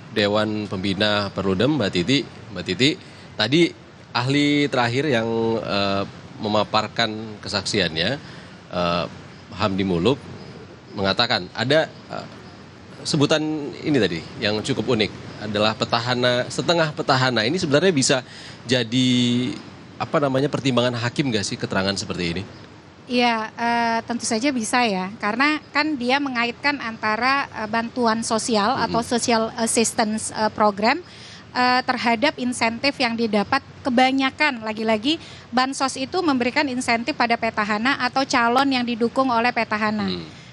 Dewan Pembina Perludem, Mbak Titi. Mbak Titi, tadi ahli terakhir yang memaparkan kesaksiannya, Hamdi Muluk, mengatakan ada sebutan ini tadi yang cukup unik adalah petahana, setengah petahana. Ini sebenarnya bisa jadi pertimbangan hakim nggak sih keterangan seperti ini? Iya, tentu saja bisa ya, karena kan dia mengaitkan antara bantuan sosial atau social assistance program terhadap insentif yang didapat. Kebanyakan lagi-lagi bansos itu memberikan insentif pada petahana atau calon yang didukung oleh petahana.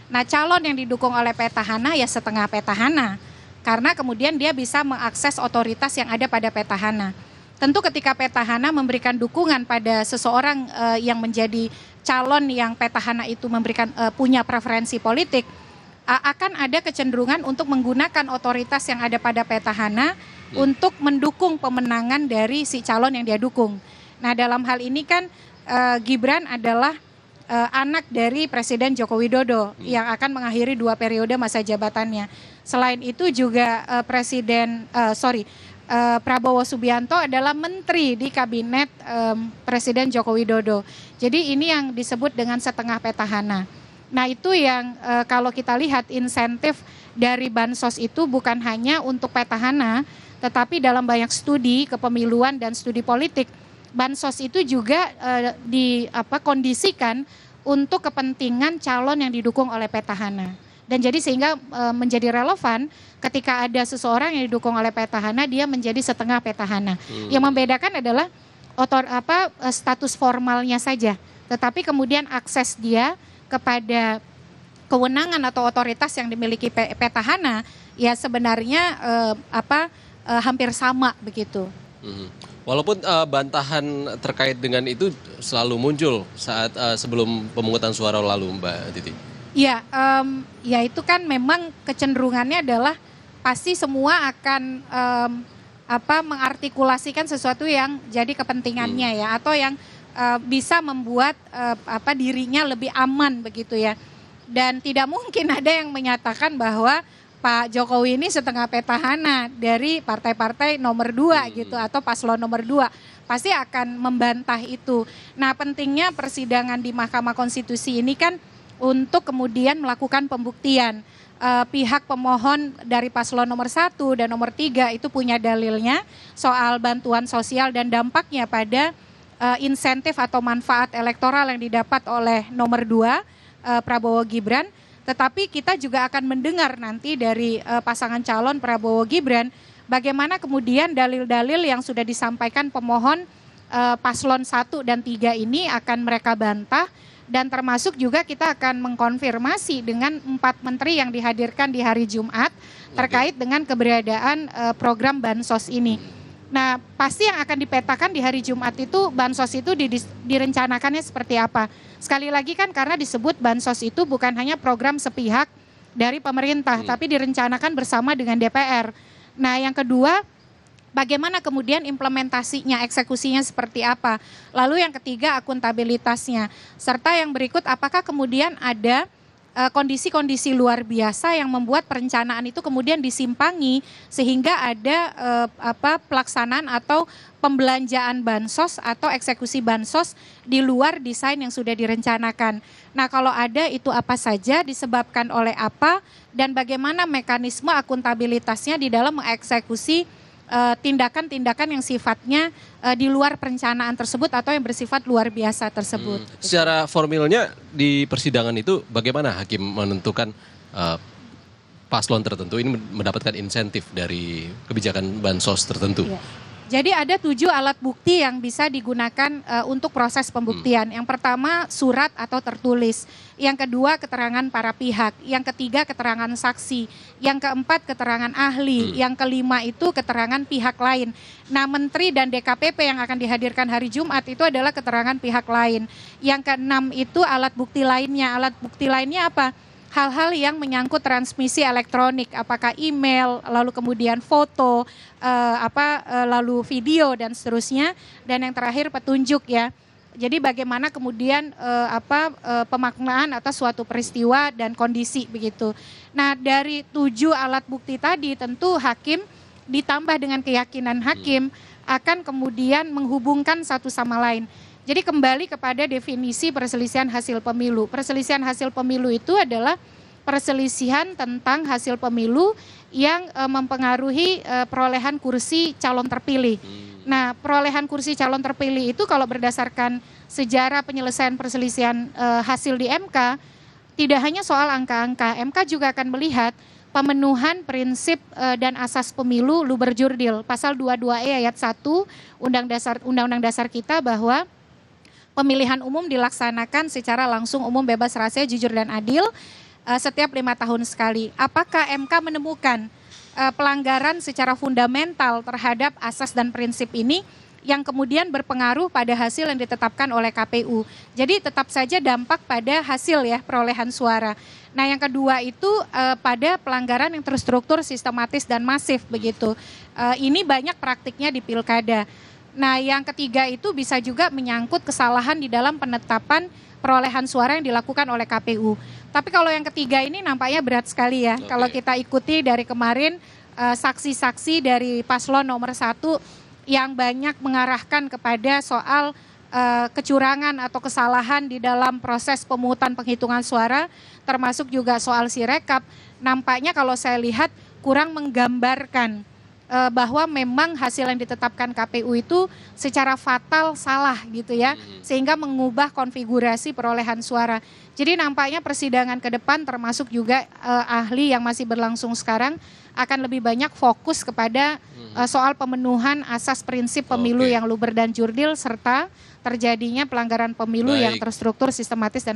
Nah, calon yang didukung oleh petahana ya setengah petahana, karena kemudian dia bisa mengakses otoritas yang ada pada petahana. Tentu ketika petahana memberikan dukungan pada seseorang yang menjadi calon yang petahana itu memberikan punya preferensi politik, akan ada kecenderungan untuk menggunakan otoritas yang ada pada petahana untuk mendukung pemenangan dari si calon yang dia dukung. Nah, dalam hal ini kan Gibran adalah anak dari Presiden Joko Widodo yang akan mengakhiri 2 periode masa jabatannya. Selain itu juga Prabowo Subianto adalah menteri di kabinet Presiden Joko Widodo. Jadi ini yang disebut dengan setengah petahana. Nah, itu yang kalau kita lihat insentif dari bansos itu bukan hanya untuk petahana, tetapi dalam banyak studi kepemiluan dan studi politik, bansos itu juga dikondisikan untuk kepentingan calon yang didukung oleh petahana. Dan jadi sehingga menjadi relevan ketika ada seseorang yang didukung oleh petahana, dia menjadi setengah petahana. Yang membedakan adalah status formalnya saja, tetapi kemudian akses dia kepada kewenangan atau otoritas yang dimiliki petahana ya sebenarnya hampir sama begitu. Walaupun bantahan terkait dengan itu selalu muncul saat sebelum pemungutan suara lalu, Mbak Titi. Ya, ya itu kan memang kecenderungannya adalah pasti semua akan mengartikulasikan sesuatu yang jadi kepentingannya ya, atau yang bisa membuat dirinya lebih aman begitu ya. Dan tidak mungkin ada yang menyatakan bahwa Pak Jokowi ini setengah petahana dari partai-partai nomor 2 gitu atau paslon nomor 2. Pasti akan membantah itu. Nah, pentingnya persidangan di Mahkamah Konstitusi ini kan untuk kemudian melakukan pembuktian. Pihak pemohon dari paslon nomor 1 dan nomor 3 itu punya dalilnya soal bantuan sosial dan dampaknya pada insentif atau manfaat elektoral yang didapat oleh nomor 2 Prabowo Gibran. Tetapi kita juga akan mendengar nanti dari pasangan calon Prabowo Gibran bagaimana kemudian dalil-dalil yang sudah disampaikan pemohon paslon 1 dan 3 ini akan mereka bantah. Dan termasuk juga kita akan mengkonfirmasi dengan 4 menteri yang dihadirkan di hari Jumat terkait dengan keberadaan program bansos ini. Nah, pasti yang akan dipetakan di hari Jumat itu bansos itu direncanakannya seperti apa. Sekali lagi kan karena disebut bansos itu bukan hanya program sepihak dari pemerintah, tapi direncanakan bersama dengan DPR. Nah, yang kedua, bagaimana kemudian implementasinya, eksekusinya seperti apa. Lalu yang ketiga, akuntabilitasnya. Serta yang berikut, apakah kemudian ada kondisi-kondisi luar biasa yang membuat perencanaan itu kemudian disimpangi sehingga ada pelaksanaan atau pembelanjaan bansos atau eksekusi bansos di luar desain yang sudah direncanakan. Nah, kalau ada itu apa saja, disebabkan oleh apa, dan bagaimana mekanisme akuntabilitasnya di dalam mengeksekusi tindakan-tindakan yang sifatnya di luar perencanaan tersebut atau yang bersifat luar biasa tersebut. Secara formilnya di persidangan itu bagaimana hakim menentukan paslon tertentu ini mendapatkan insentif dari kebijakan bansos tertentu? Ya. Jadi ada 7 alat bukti yang bisa digunakan untuk proses pembuktian. Yang pertama surat atau tertulis. Yang kedua keterangan para pihak. Yang ketiga keterangan saksi. Yang keempat keterangan ahli. Yang kelima itu keterangan pihak lain. Nah, menteri dan DKPP yang akan dihadirkan hari Jumat itu adalah keterangan pihak lain. Yang keenam itu alat bukti lainnya. Alat bukti lainnya apa? Hal-hal yang menyangkut transmisi elektronik, apakah email, lalu kemudian foto, lalu video dan seterusnya, dan yang terakhir petunjuk ya. Jadi bagaimana kemudian pemaknaan atas suatu peristiwa dan kondisi begitu. Nah, dari 7 alat bukti tadi tentu hakim ditambah dengan keyakinan hakim akan kemudian menghubungkan satu sama lain. Jadi kembali kepada definisi perselisihan hasil pemilu. Perselisihan hasil pemilu itu adalah perselisihan tentang hasil pemilu yang mempengaruhi perolehan kursi calon terpilih. Nah, perolehan kursi calon terpilih itu kalau berdasarkan sejarah penyelesaian perselisihan hasil di MK, tidak hanya soal angka-angka, MK juga akan melihat pemenuhan prinsip dan asas pemilu luber jurdil. Pasal 22E ayat 1 Undang-Undang Dasar kita bahwa pemilihan umum dilaksanakan secara langsung, umum, bebas, rahasia, jujur, dan adil setiap 5 tahun sekali. Apakah MK menemukan pelanggaran secara fundamental terhadap asas dan prinsip ini yang kemudian berpengaruh pada hasil yang ditetapkan oleh KPU? Jadi tetap saja dampak pada hasil ya, perolehan suara. Nah, yang kedua itu pada pelanggaran yang terstruktur, sistematis, dan masif begitu. Ini banyak praktiknya di pilkada. Nah, yang ketiga itu bisa juga menyangkut kesalahan di dalam penetapan perolehan suara yang dilakukan oleh KPU. Tapi kalau yang ketiga ini nampaknya berat sekali ya. Kalau kita ikuti dari kemarin saksi-saksi dari paslon nomor 1 yang banyak mengarahkan kepada soal kecurangan atau kesalahan di dalam proses pemungutan penghitungan suara, termasuk juga soal sirekap, nampaknya kalau saya lihat kurang menggambarkan bahwa memang hasil yang ditetapkan KPU itu secara fatal salah gitu ya, sehingga mengubah konfigurasi perolehan suara. Jadi nampaknya persidangan ke depan termasuk juga ahli yang masih berlangsung sekarang akan lebih banyak fokus kepada soal pemenuhan asas prinsip pemilu yang luber dan jurdil serta terjadinya pelanggaran pemilu yang terstruktur, sistematis, dan